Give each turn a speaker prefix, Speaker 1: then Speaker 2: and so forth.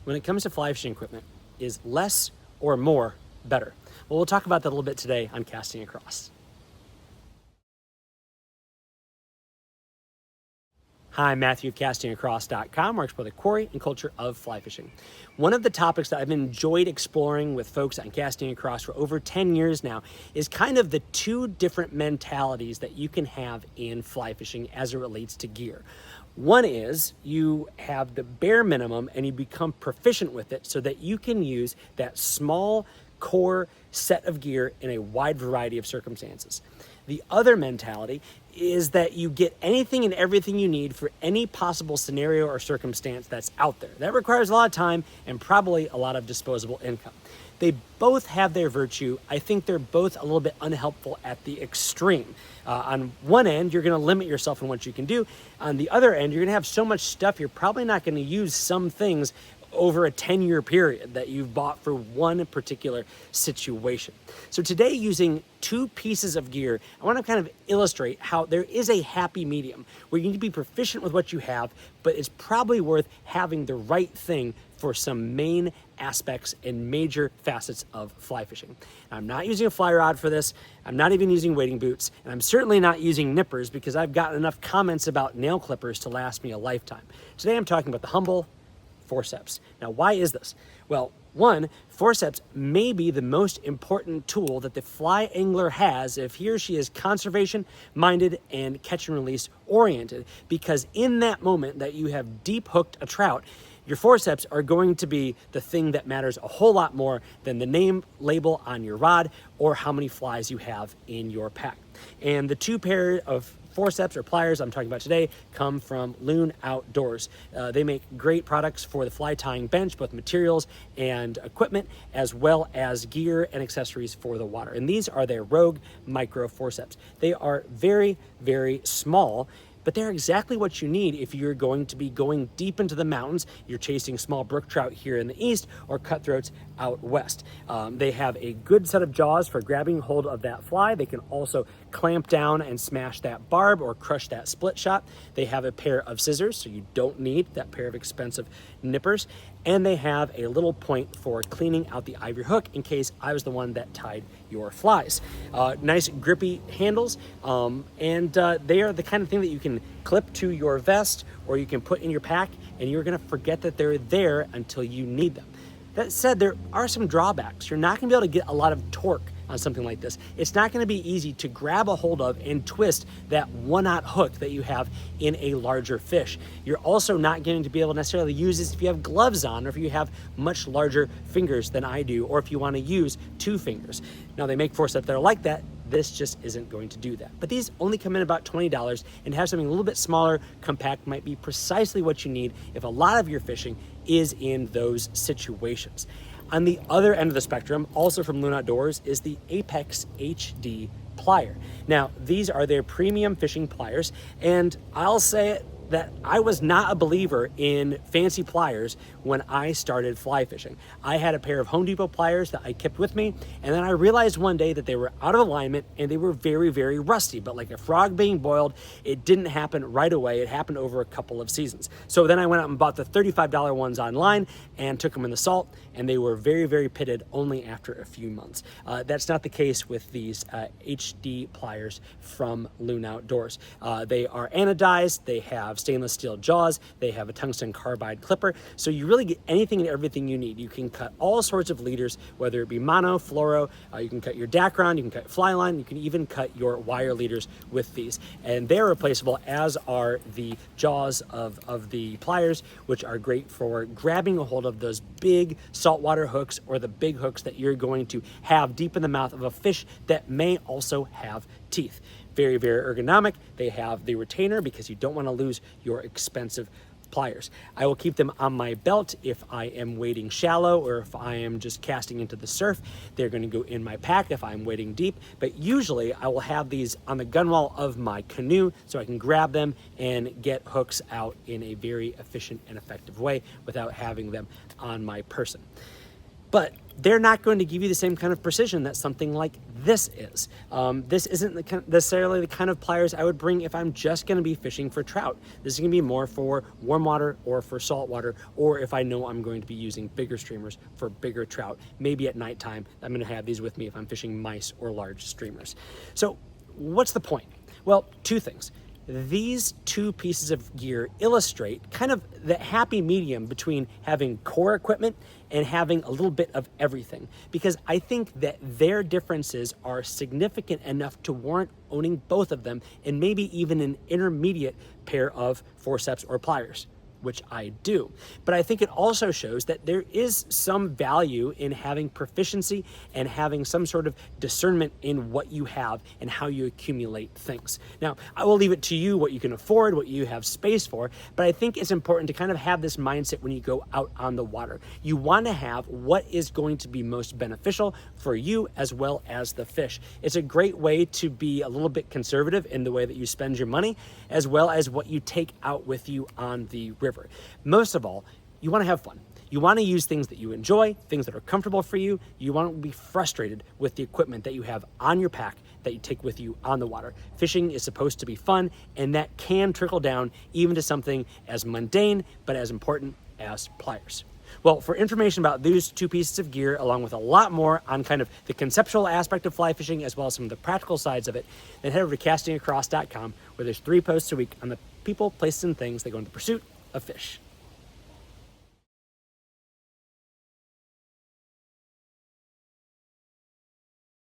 Speaker 1: when it comes to fly fishing equipment, is less or more better? Well, we'll talk about that a little bit today on Casting Across. Hi, I'm Matthew of castingacross.com, where I explore the quarry and culture of fly fishing. One of the topics that I've enjoyed exploring with folks on Casting Across for over 10 years now is kind of the two different mentalities that you can have in fly fishing as it relates to gear. One is you have the bare minimum and you become proficient with it so that you can use that small core set of gear in a wide variety of circumstances. The other mentality is that you get anything and everything you need for any possible scenario or circumstance that's out there. That requires a lot of time and probably a lot of disposable income. They both have their virtue. I think they're both a little bit unhelpful at the extreme. On one end, you're going to limit yourself in what you can do. On the other end, you're going to have so much stuff, you're probably not going to use some things over a 10-year period that you've bought for one particular situation. So today, using two pieces of gear, I want to kind of illustrate how there is a happy medium where you need to be proficient with what you have, but it's probably worth having the right thing for some main aspects and major facets of fly fishing. I'm not using a fly rod for this. I'm not even using wading boots, and I'm certainly not using nippers because I've gotten enough comments about nail clippers to last me a lifetime. Today, I'm talking about the humble forceps. Now, why is this? Well, one, forceps may be the most important tool that the fly angler has if he or she is conservation minded and catch and release oriented, because in that moment that you have deep hooked a trout, your forceps are going to be the thing that matters a whole lot more than the name label on your rod or how many flies you have in your pack. And the two pair of forceps or pliers I'm talking about today come from Loon Outdoors. They make great products for the fly tying bench, both materials and equipment, as well as gear and accessories for the water. And these are their Rogue Micro Forceps. They are very, very small, but they're exactly what you need if you're going to be going deep into the mountains, you're chasing small brook trout here in the east or cutthroats out west. They have a good set of jaws for grabbing hold of that fly. They can also clamp down and smash that barb or crush that split shot. They have a pair of scissors, so you don't need that pair of expensive nippers. And they have a little point for cleaning out the eye of your hook in case I was the one that tied your flies. Nice grippy handles, and they are the kind of thing that you can clip to your vest or you can put in your pack, and you're gonna forget that they're there until you need them. That said, there are some drawbacks. You're not gonna be able to get a lot of torque on something like this. It's not gonna be easy to grab a hold of and twist that 1/0 hook that you have in a larger fish. You're also not going to be able to necessarily use this if you have gloves on or if you have much larger fingers than I do, or if you wanna use 2 fingers. Now, they make forceps that are like that. This just isn't going to do that. But these only come in about $20, and have something a little bit smaller, compact, might be precisely what you need if a lot of your fishing is in those situations. On the other end of the spectrum, also from Loon Outdoors, is the Apex HD plier. Now, these are their premium fishing pliers, and I'll say it that I was not a believer in fancy pliers when I started fly fishing. I had a pair of Home Depot pliers that I kept with me, and then I realized one day that they were out of alignment and they were very, very rusty. But like a frog being boiled, it didn't happen right away. It happened over a couple of seasons. So then I went out and bought the $35 ones online and took them in the salt, and they were very, very pitted only after a few months. That's not the case with these HD pliers from Loon Outdoors. They are anodized, they have stainless steel jaws, they have a tungsten carbide clipper, so you really get anything and everything you need. You can cut all sorts of leaders, whether it be mono, fluoro, you can cut your Dacron, you can cut fly line, you can even cut your wire leaders with these. And they're replaceable, as are the jaws of the pliers, which are great for grabbing a hold of those big saltwater hooks or the big hooks that you're going to have deep in the mouth of a fish that may also have teeth. Very, very ergonomic. They have the retainer because you don't want to lose your expensive pliers. I will keep them on my belt if I am wading shallow or if I am just casting into the surf. They're going to go in my pack if I'm wading deep, but usually I will have these on the gunwale of my canoe so I can grab them and get hooks out in a very efficient and effective way without having them on my person. But they're not going to give you the same kind of precision that something like this is. This isn't necessarily the kind of pliers I would bring if I'm just going to be fishing for trout. This is going to be more for warm water or for salt water, or if I know I'm going to be using bigger streamers for bigger trout. Maybe at nighttime, I'm going to have these with me if I'm fishing mice or large streamers. So what's the point? Well, two things. These two pieces of gear illustrate kind of the happy medium between having core equipment and having a little bit of everything, because I think that their differences are significant enough to warrant owning both of them, and maybe even an intermediate pair of forceps or pliers, which I do. But I think it also shows that there is some value in having proficiency and having some sort of discernment in what you have and how you accumulate things. Now, I will leave it to you what you can afford, what you have space for, but I think it's important to kind of have this mindset when you go out on the water. You want to have what is going to be most beneficial for you as well as the fish. It's a great way to be a little bit conservative in the way that you spend your money, as well as what you take out with you on the river. Most of all, you want to have fun. You want to use things that you enjoy, things that are comfortable for you. You want to be frustrated with the equipment that you have on your pack that you take with you on the water. Fishing is supposed to be fun, and that can trickle down even to something as mundane but as important as pliers. Well, for information about these two pieces of gear, along with a lot more on kind of the conceptual aspect of fly fishing, as well as some of the practical sides of it, then head over to castingacross.com, where there's 3 posts a week on the people, places, and things that go in the pursuit of fish.